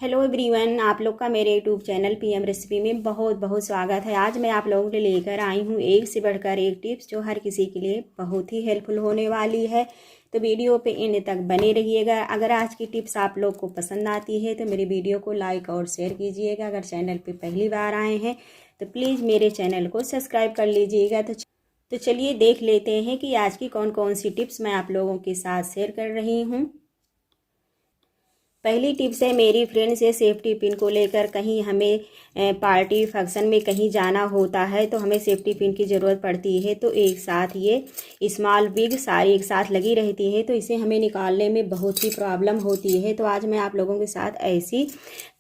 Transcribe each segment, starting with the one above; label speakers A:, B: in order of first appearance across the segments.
A: Hello everyone, आप लोग का मेरे यूट्यूब चैनल पीएम रेसिपी में बहुत बहुत स्वागत है। आज मैं आप लोगों के लिए लेकर आई हूँ एक से बढ़कर एक टिप्स जो हर किसी के लिए बहुत ही हेल्पफुल होने वाली है। तो वीडियो पे एंड तक बने रहिएगा। अगर आज की टिप्स आप लोग को पसंद आती है तो मेरे वीडियो को लाइक और शेयर कीजिएगा। अगर चैनल पर पहली बार आए हैं तो प्लीज़ मेरे चैनल को सब्सक्राइब कर लीजिएगा। तो चलिए देख लेते हैं कि आज की कौन कौन सी टिप्स मैं आप लोगों के साथ शेयर कर रही हूँ। पहली टिप्स है मेरी फ्रेंड से सेफ्टी पिन को लेकर। कहीं हमें पार्टी फंक्शन में कहीं जाना होता है तो हमें सेफ्टी पिन की ज़रूरत पड़ती है। तो एक साथ ये स्मॉल बिग सारी एक साथ लगी रहती है तो इसे हमें निकालने में बहुत ही प्रॉब्लम होती है। तो आज मैं आप लोगों के साथ ऐसी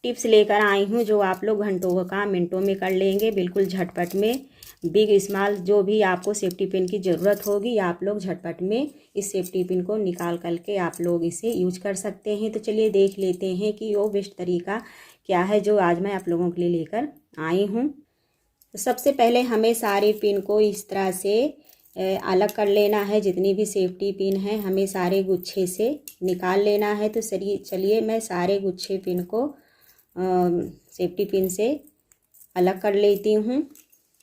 A: टिप्स लेकर आई हूँ जो आप लोग घंटों का काम मिनटों में कर लेंगे, बिल्कुल झटपट में। बिग स्मॉल जो भी आपको सेफ्टी पिन की ज़रूरत होगी आप लोग झटपट में इस सेफ्टी पिन को निकाल करके आप लोग इसे यूज कर सकते हैं। तो चलिए देख लेते हैं कि वो बेस्ट तरीका क्या है जो आज मैं आप लोगों के लिए लेकर आई हूँ। तो सबसे पहले हमें सारे पिन को इस तरह से अलग कर लेना है। जितनी भी सेफ्टी पिन है हमें सारे गुच्छे से निकाल लेना है। तो चलिए मैं सारे गुच्छे पिन को सेफ्टी पिन से अलग कर लेती हूँ।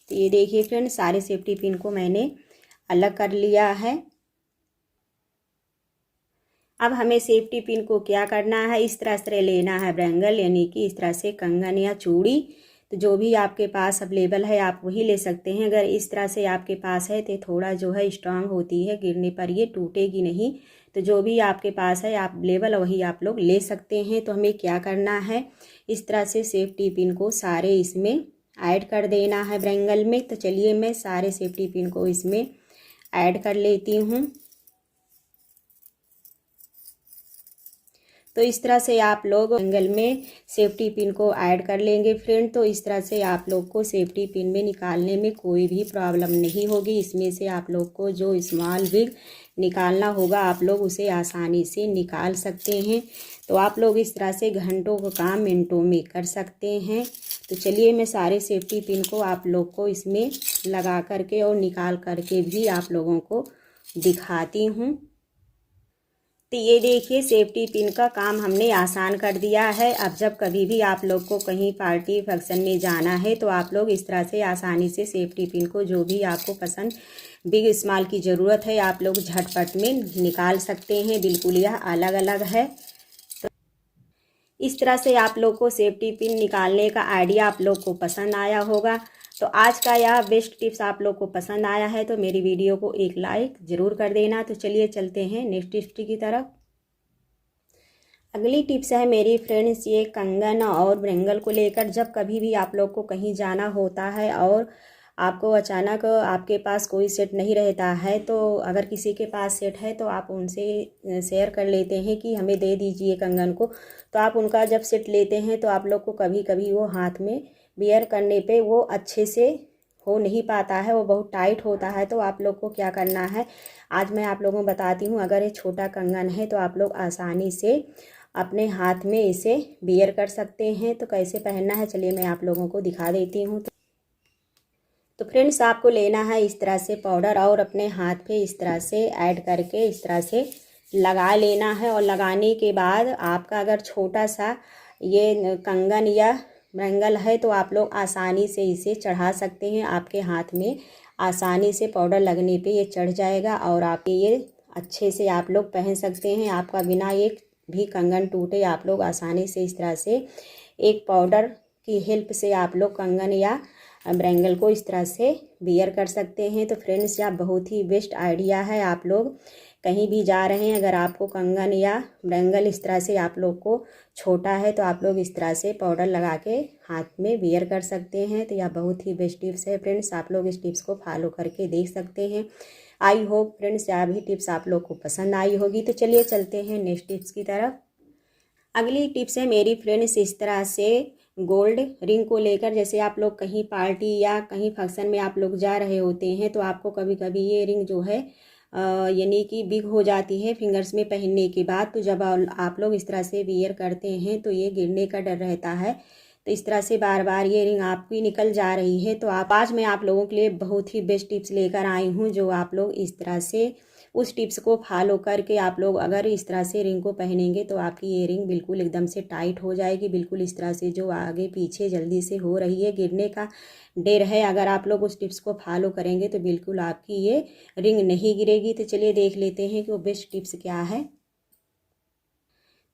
A: तो ये देखिए फ्रेंड, सारे सेफ्टी पिन को मैंने अलग कर लिया है। अब हमें सेफ्टी पिन को क्या करना है, इस तरह से लेना है बैंगल, यानी कि इस तरह से कंगन या चूड़ी। तो जो भी आपके पास अवेलेबल है आप वही ले सकते हैं। अगर इस तरह से आपके पास है तो थोड़ा जो है स्ट्रांग होती है, गिरने पर ये टूटेगी नहीं। तो जो भी आपके पास है आप अवेलेबल वही आप लोग ले सकते हैं। तो हमें क्या करना है, इस तरह से सेफ्टी पिन को सारे इसमें ऐड कर देना है बैंगल में। तो चलिए मैं सारे सेफ्टी पिन को इसमें ऐड कर लेती हूँ। तो इस तरह से आप लोग एंगल में सेफ्टी पिन को ऐड कर लेंगे फ्रेंड। तो इस तरह से आप लोग को सेफ्टी पिन में निकालने में कोई भी प्रॉब्लम नहीं होगी। इसमें से आप लोग को जो स्मॉल बिग निकालना होगा आप लोग उसे आसानी से निकाल सकते हैं। तो आप लोग इस तरह से घंटों का काम मिनटों में कर सकते हैं। तो चलिए मैं सारे सेफ्टी पिन को आप लोग को इसमें लगा करके और निकाल करके भी आप लोगों को दिखाती हूँ। तो ये देखिए सेफ्टी पिन का काम हमने आसान कर दिया है। अब जब कभी भी आप लोग को कहीं पार्टी फंक्शन में जाना है तो आप लोग इस तरह से आसानी से सेफ्टी पिन को जो भी आपको पसंद बिग स्मॉल की ज़रूरत है आप लोग झटपट में निकाल सकते हैं। बिल्कुल यह अलग अलग है। तो इस तरह से आप लोग को सेफ्टी पिन निकालने का आइडिया आप लोग को पसंद आया होगा। तो आज का यह बेस्ट टिप्स आप लोग को पसंद आया है तो मेरी वीडियो को एक लाइक ज़रूर कर देना। तो चलिए चलते हैं नेक्स्ट टिप्स की तरफ। अगली टिप्स है मेरी फ्रेंड्स ये कंगन और बैंगल को लेकर। जब कभी भी आप लोग को कहीं जाना होता है और आपको अचानक आपके पास कोई सेट नहीं रहता है, तो अगर किसी के पास सेट है तो आप उनसे शेयर कर लेते हैं कि हमें दे दीजिए कंगन को। तो आप उनका जब सेट लेते हैं तो आप लोग को कभी कभी वो हाथ में वियर करने पे वो अच्छे से हो नहीं पाता है, वो बहुत टाइट होता है। तो आप लोग को क्या करना है आज मैं आप लोगों को बताती हूँ। अगर ये छोटा कंगन है तो आप लोग आसानी से अपने हाथ में इसे वियर कर सकते हैं। तो कैसे पहनना है चलिए मैं आप लोगों को दिखा देती हूँ। तो फ्रेंड्स आपको लेना है इस तरह से पाउडर और अपने हाथ पे इस तरह से ऐड करके इस तरह से लगा लेना है। और लगाने के बाद आपका अगर छोटा सा ये कंगन या बैंगल है तो आप लोग आसानी से इसे चढ़ा सकते हैं। आपके हाथ में आसानी से पाउडर लगने पे ये चढ़ जाएगा और आप ये अच्छे से आप लोग पहन सकते हैं। आपका बिना एक भी कंगन टूटे आप लोग आसानी से इस तरह से एक पाउडर की हेल्प से आप लोग कंगन या बैंगल को इस तरह से वियर कर सकते हैं। तो फ्रेंड्स यह बहुत ही बेस्ट आइडिया है। आप लोग कहीं भी जा रहे हैं अगर आपको कंगन या बैंगल इस तरह से आप लोग को छोटा है तो आप लोग इस तरह से पाउडर लगा के हाथ में वियर कर सकते हैं। तो यह बहुत ही बेस्ट टिप्स है फ्रेंड्स, आप लोग इस टिप्स को फॉलो करके देख सकते हैं। आई होप फ्रेंड्स यह भी टिप्स आप लोग को पसंद आई होगी। तो चलिए चलते हैं नेक्स्ट टिप्स की तरफ। अगली टिप्स है मेरी फ्रेंड्स इस तरह से गोल्ड रिंग को लेकर। जैसे आप लोग कहीं पार्टी या कहीं फंक्शन में आप लोग जा रहे होते हैं तो आपको कभी कभी ये रिंग जो है यानी कि बिग हो जाती है फिंगर्स में पहनने के बाद। तो जब आप लोग इस तरह से वियर करते हैं तो ये गिरने का डर रहता है। तो इस तरह से बार बार ये रिंग आपकी निकल जा रही है। तो आज मैं आप लोगों के लिए बहुत ही बेस्ट टिप्स लेकर आई हूँ जो आप लोग इस तरह से उस टिप्स को फॉलो करके आप लोग अगर इस तरह से रिंग को पहनेंगे तो आपकी ये रिंग बिल्कुल एकदम से टाइट हो जाएगी। बिल्कुल इस तरह से जो आगे पीछे जल्दी से हो रही है, गिरने का डर है, अगर आप लोग उस टिप्स को फॉलो करेंगे तो बिल्कुल आपकी ये रिंग नहीं गिरेगी। तो चलिए देख लेते हैं कि वो बेस्ट टिप्स क्या है।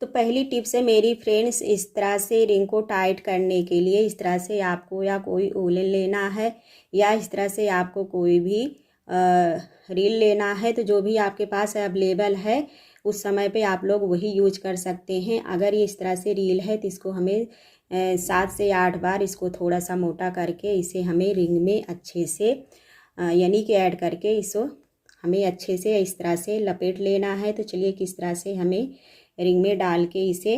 A: तो पहली टिप्स है मेरी फ्रेंड्स, इस तरह से रिंग को टाइट करने के लिए इस तरह से आपको या कोई वूलन लेना है या इस तरह से आपको कोई भी रील लेना है। तो जो भी आपके पास अवेलेबल है उस समय पे आप लोग वही यूज कर सकते हैं। अगर ये इस तरह से रील है तो इसको हमें 7 से 8 बार इसको थोड़ा सा मोटा करके इसे हमें रिंग में अच्छे से यानी कि ऐड करके इसको हमें अच्छे से इस तरह से लपेट लेना है। तो चलिए किस तरह से हमें रिंग में डाल के इसे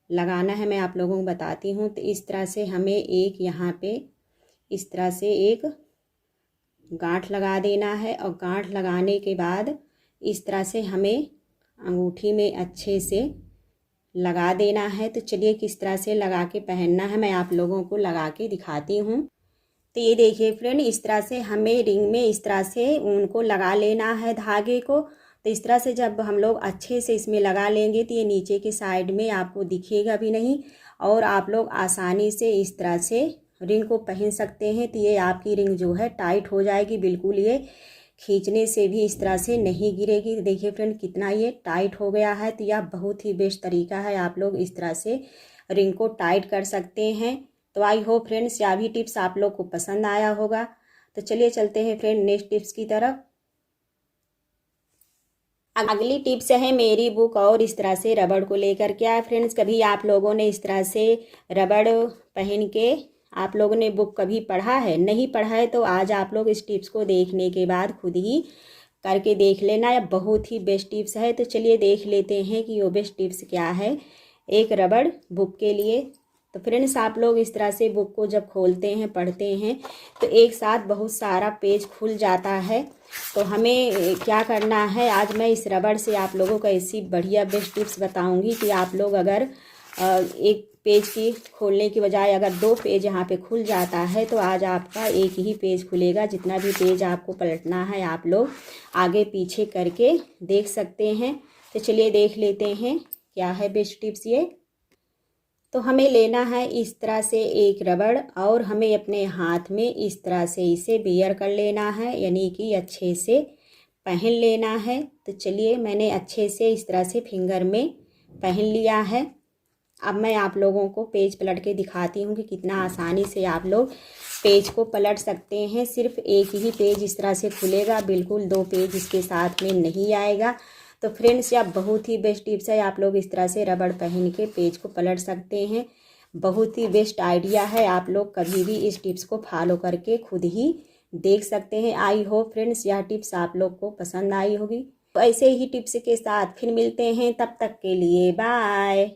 A: लगाना है मैं आप लोगों को बताती हूँ। तो इस तरह से हमें एक यहाँ पे इस तरह से एक गांठ लगा देना है और गांठ लगाने के बाद इस तरह से हमें अंगूठी में अच्छे से लगा देना है। तो चलिए किस तरह से लगा के पहनना है मैं आप लोगों को लगा के दिखाती हूँ। तो ये देखिए फ्रेंड, इस तरह से हमें रिंग में इस तरह से ऊन को लगा लेना है, धागे को। तो इस तरह से जब हम लोग अच्छे से इसमें लगा लेंगे तो ये नीचे के साइड में आपको दिखेगा भी नहीं और आप लोग आसानी से इस तरह से रिंग को पहन सकते हैं। तो ये आपकी रिंग जो है टाइट हो जाएगी, बिल्कुल ये खींचने से भी इस तरह से नहीं गिरेगी। देखिए फ्रेंड कितना ये टाइट हो गया है। तो यह बहुत ही बेस्ट तरीका है, आप लोग इस तरह से रिंग को टाइट कर सकते हैं। तो आई होप फ्रेंड्स यह भी टिप्स आप लोग को पसंद आया होगा। तो चलिए चलते हैं फ्रेंड नेक्स्ट टिप्स की तरफ। अगली टिप्स है मेरी बुक और इस तरह से रबड़ को लेकर। क्या है फ्रेंड्स, कभी आप लोगों ने इस तरह से रबड़ पहन के आप लोगों ने बुक कभी पढ़ा है? नहीं पढ़ा है तो आज आप लोग इस टिप्स को देखने के बाद खुद ही करके देख लेना, यह बहुत ही बेस्ट टिप्स है। तो चलिए देख लेते हैं कि वो बेस्ट टिप्स क्या है एक रबड़ बुक के लिए। तो फ्रेंड्स आप लोग इस तरह से बुक को जब खोलते हैं पढ़ते हैं तो एक साथ बहुत सारा पेज खुल जाता है। तो हमें क्या करना है, आज मैं इस रबड़ से आप लोगों को ऐसी बढ़िया बेस्ट टिप्स बताऊंगी कि आप लोग अगर एक पेज की खोलने की बजाय अगर 2 पेज यहाँ पे खुल जाता है तो आज आपका एक ही पेज खुलेगा। जितना भी पेज आपको पलटना है आप लोग आगे पीछे करके देख सकते हैं। तो चलिए देख लेते हैं क्या है बेस्ट टिप्स ये। तो हमें लेना है इस तरह से एक रबड़ और हमें अपने हाथ में इस तरह से इसे बियर कर लेना है, यानी कि अच्छे से पहन लेना है। तो चलिए मैंने अच्छे से इस तरह से फिंगर में पहन लिया है। अब मैं आप लोगों को पेज पलट के दिखाती हूँ कि कितना आसानी से आप लोग पेज को पलट सकते हैं। सिर्फ एक ही पेज इस तरह से खुलेगा, बिल्कुल 2 पेज इसके साथ में नहीं आएगा। तो फ्रेंड्स यह बहुत ही बेस्ट टिप्स है, आप लोग इस तरह से रबड़ पहन के पेज को पलट सकते हैं। बहुत ही बेस्ट आइडिया है, आप लोग कभी भी इस टिप्स को फॉलो करके खुद ही देख सकते हैं। आई होप फ्रेंड्स यह टिप्स आप लोग को पसंद आई होगी। तो ऐसे ही टिप्स के साथ फिर मिलते हैं, तब तक के लिए बाय।